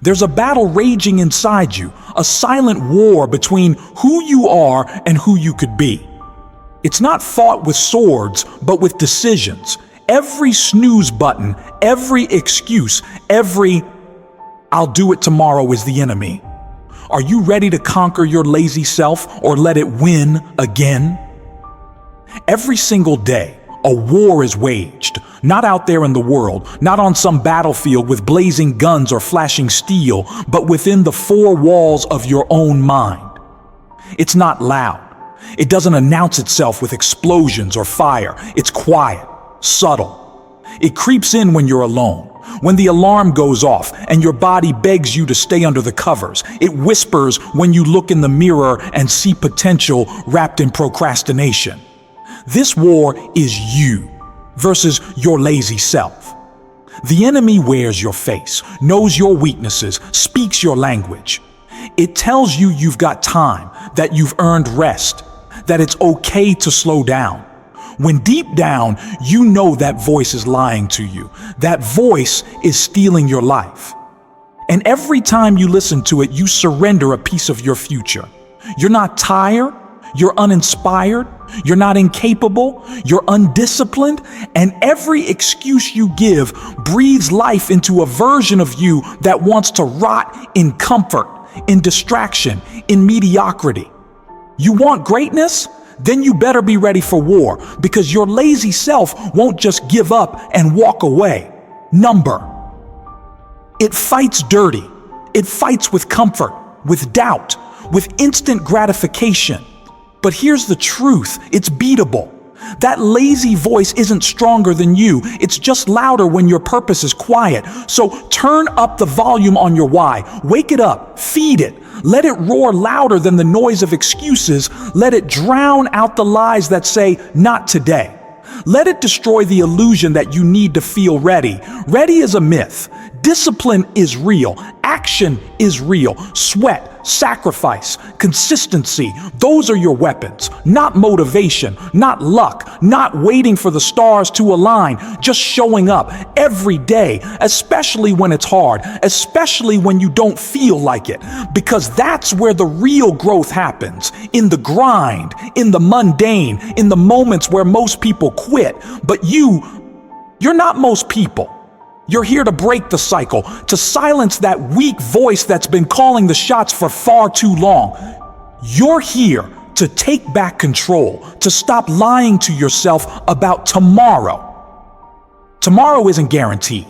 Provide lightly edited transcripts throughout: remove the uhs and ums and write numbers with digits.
There's a battle raging inside you, a silent war between who you are and who you could be. It's not fought with swords, but with decisions. Every snooze button, every excuse, every "I'll do it tomorrow" is the enemy. Are you ready to conquer your lazy self or let it win again? Every single day, a war is waged, not out there in the world, not on some battlefield with blazing guns or flashing steel, but within the four walls of your own mind. It's not loud. It doesn't announce itself with explosions or fire. It's quiet, subtle. It creeps in when you're alone, when the alarm goes off and your body begs you to stay under the covers. It whispers when you look in the mirror and see potential wrapped in procrastination. This war is you versus your lazy self. The enemy wears your face, knows your weaknesses, speaks your language. It tells you you've got time, that you've earned rest, that it's okay to slow down. When deep down, you know that voice is lying to you. That voice is stealing your life. And every time you listen to it, you surrender a piece of your future. You're not tired. You're uninspired, you're not incapable, you're undisciplined, and every excuse you give breathes life into a version of you that wants to rot in comfort, in distraction, in mediocrity. You want greatness? Then you better be ready for war, because your lazy self won't just give up and walk away. It fights dirty. It fights with comfort, with doubt, with instant gratification. But here's the truth, it's beatable. That lazy voice isn't stronger than you, it's just louder when your purpose is quiet. So turn up the volume on your why, wake it up, feed it, let it roar louder than the noise of excuses, let it drown out the lies that say, "Not today." Let it destroy the illusion that you need to feel ready. Ready is a myth. Discipline is real. Action is real. Sweat, sacrifice, consistency, those are your weapons. Not motivation, not luck, not waiting for the stars to align, just showing up every day, especially when it's hard, especially when you don't feel like it, because that's where the real growth happens, in the grind, in the mundane, in the moments where most people quit. But you're not most people. You're here to break the cycle, to silence that weak voice that's been calling the shots for far too long. You're here to take back control, to stop lying to yourself about tomorrow. Tomorrow isn't guaranteed.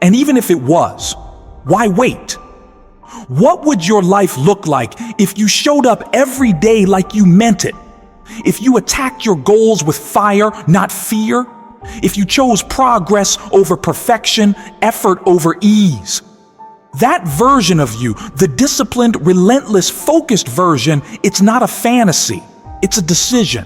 And even if it was, why wait? What would your life look like if you showed up every day like you meant it? If you attacked your goals with fire, not fear? If you chose progress over perfection, effort over ease? That version of you, the disciplined, relentless, focused version, it's not a fantasy. It's a decision.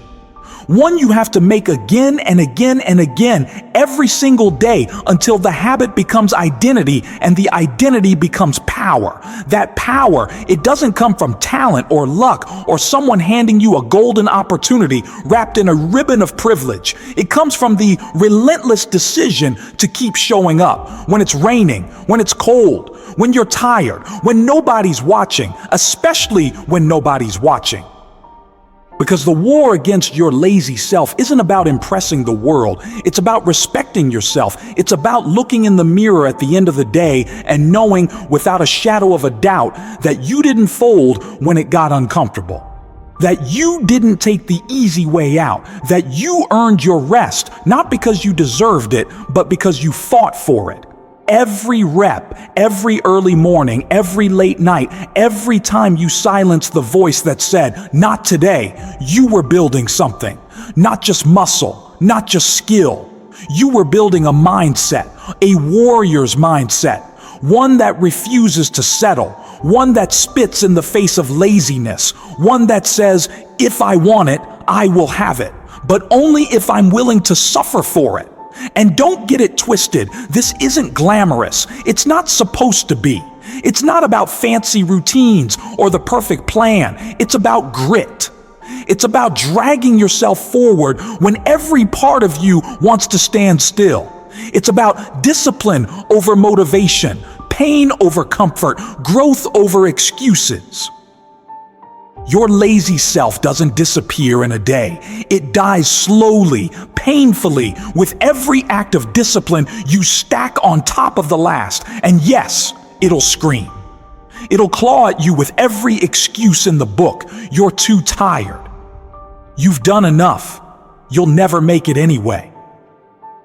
One you have to make again and again and again every single day until the habit becomes identity and the identity becomes power. That power, it doesn't come from talent or luck or someone handing you a golden opportunity wrapped in a ribbon of privilege. It comes from the relentless decision to keep showing up when it's raining, when it's cold, when you're tired, when nobody's watching, especially when nobody's watching. Because the war against your lazy self isn't about impressing the world. It's about respecting yourself. It's about looking in the mirror at the end of the day and knowing without a shadow of a doubt that you didn't fold when it got uncomfortable. That you didn't take the easy way out. That you earned your rest, not because you deserved it, but because you fought for it. Every rep, every early morning, every late night, every time you silenced the voice that said, "Not today," you were building something. Not just muscle, not just skill. You were building a mindset, a warrior's mindset, one that refuses to settle, one that spits in the face of laziness, one that says, "If I want it, I will have it, but only if I'm willing to suffer for it." And don't get it twisted, this isn't glamorous. It's not supposed to be. It's not about fancy routines or the perfect plan. It's about grit. It's about dragging yourself forward when every part of you wants to stand still. It's about discipline over motivation, pain over comfort, growth over excuses. Your lazy self doesn't disappear in a day. It dies slowly, painfully, with every act of discipline you stack on top of the last. And yes, it'll scream. It'll claw at you with every excuse in the book. You're too tired. You've done enough. You'll never make it anyway.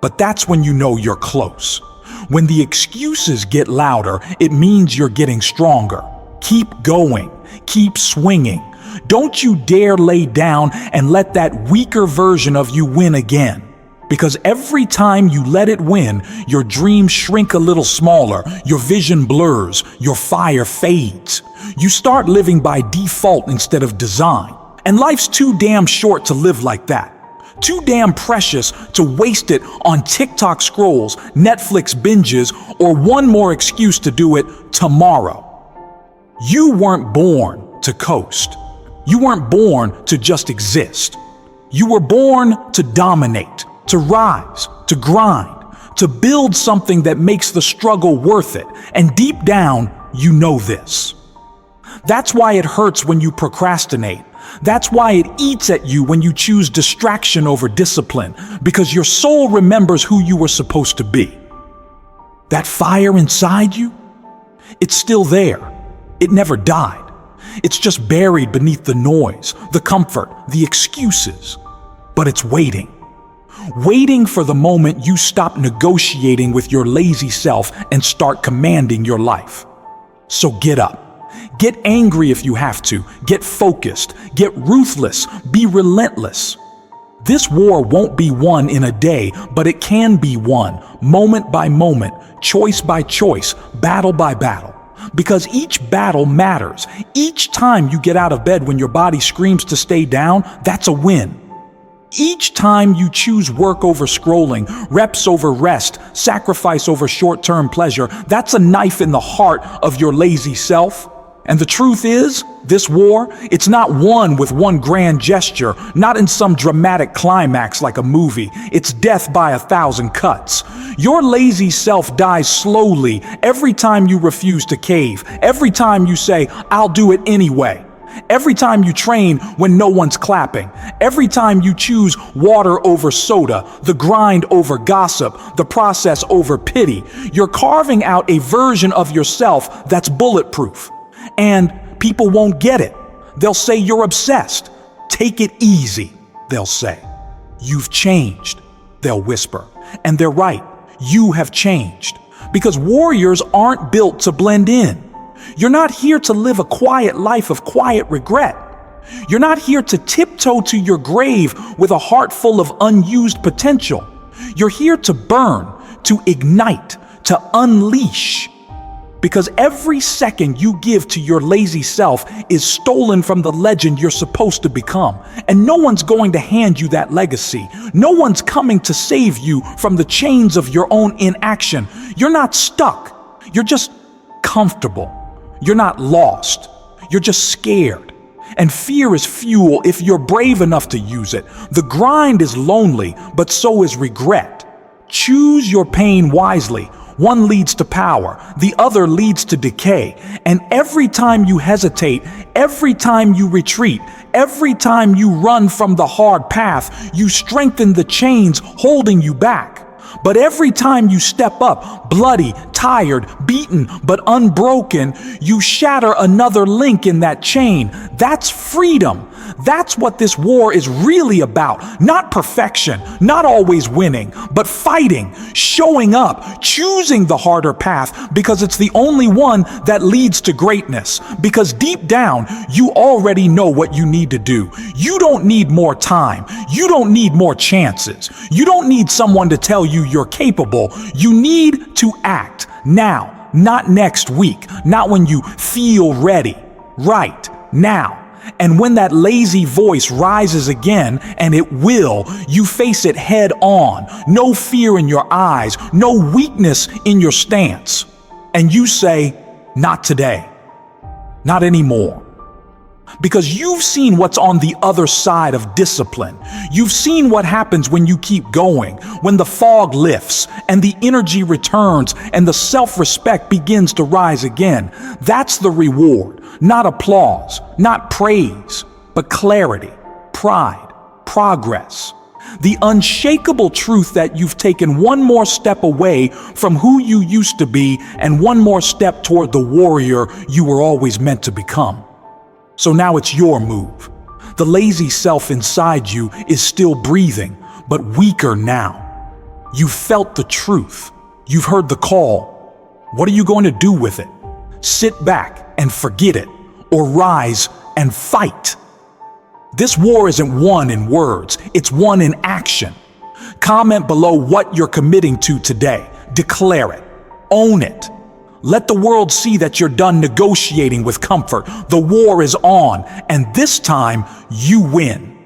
But that's when you know you're close. When the excuses get louder, it means you're getting stronger. Keep going. Keep swinging. Don't you dare lay down and let that weaker version of you win again. Because every time you let it win, your dreams shrink a little smaller, your vision blurs, your fire fades. You start living by default instead of design. And life's too damn short to live like that. Too damn precious to waste it on TikTok scrolls, Netflix binges, or one more excuse to do it tomorrow. You weren't born to coast. You weren't born to just exist. You were born to dominate, to rise, to grind, to build something that makes the struggle worth it. And deep down, you know this. That's why it hurts when you procrastinate. That's why it eats at you when you choose distraction over discipline, because your soul remembers who you were supposed to be. That fire inside you, it's still there. It never died. It's just buried beneath the noise, the comfort, the excuses. But it's waiting. Waiting for the moment you stop negotiating with your lazy self and start commanding your life. So get up. Get angry if you have to. Get focused. Get ruthless. Be relentless. This war won't be won in a day, but it can be won moment by moment, choice by choice, battle by battle. Because each battle matters. Each time you get out of bed when your body screams to stay down, that's a win. Each time you choose work over scrolling, reps over rest, sacrifice over short-term pleasure, that's a knife in the heart of your lazy self. And the truth is, this war, it's not won with one grand gesture, not in some dramatic climax like a movie. It's death by 1,000 cuts. Your lazy self dies slowly every time you refuse to cave, every time you say, "I'll do it anyway." Every time you train when no one's clapping, every time you choose water over soda, the grind over gossip, the process over pity, you're carving out a version of yourself that's bulletproof. And people won't get it. They'll say you're obsessed. Take it easy, they'll say. You've changed, they'll whisper. And they're right. You have changed. Because warriors aren't built to blend in. You're not here to live a quiet life of quiet regret. You're not here to tiptoe to your grave with a heart full of unused potential. You're here to burn, to ignite, to unleash. Because every second you give to your lazy self is stolen from the legend you're supposed to become. And no one's going to hand you that legacy. No one's coming to save you from the chains of your own inaction. You're not stuck. You're just comfortable. You're not lost. You're just scared. And fear is fuel if you're brave enough to use it. The grind is lonely, but so is regret. Choose your pain wisely. One leads to power, the other leads to decay. And every time you hesitate, every time you retreat, every time you run from the hard path, you strengthen the chains holding you back. But every time you step up, bloody, tired, beaten, but unbroken, you shatter another link in that chain. That's freedom. That's what this war is really about. Not perfection, not always winning, but fighting, showing up, choosing the harder path because it's the only one that leads to greatness. Because deep down, you already know what you need to do. You don't need more time. You don't need more chances. You don't need someone to tell you you're capable. You need to act now, not next week, not when you feel ready. Right now. And when that lazy voice rises again, and it will, you face it head on. No fear in your eyes, no weakness in your stance. And you say, not today, not anymore. Because you've seen what's on the other side of discipline. You've seen what happens when you keep going, when the fog lifts and the energy returns and the self-respect begins to rise again. That's the reward, not applause, not praise, but clarity, pride, progress. The unshakable truth that you've taken one more step away from who you used to be and one more step toward the warrior you were always meant to become. So now it's your move. The lazy self inside you is still breathing, but weaker now. You've felt the truth. You've heard the call. What are you going to do with it? Sit back and forget it, or rise and fight. This war isn't won in words, it's won in action. Comment below what you're committing to today. Declare it. Own it. Let the world see that you're done negotiating with comfort. The war is on, and this time you win.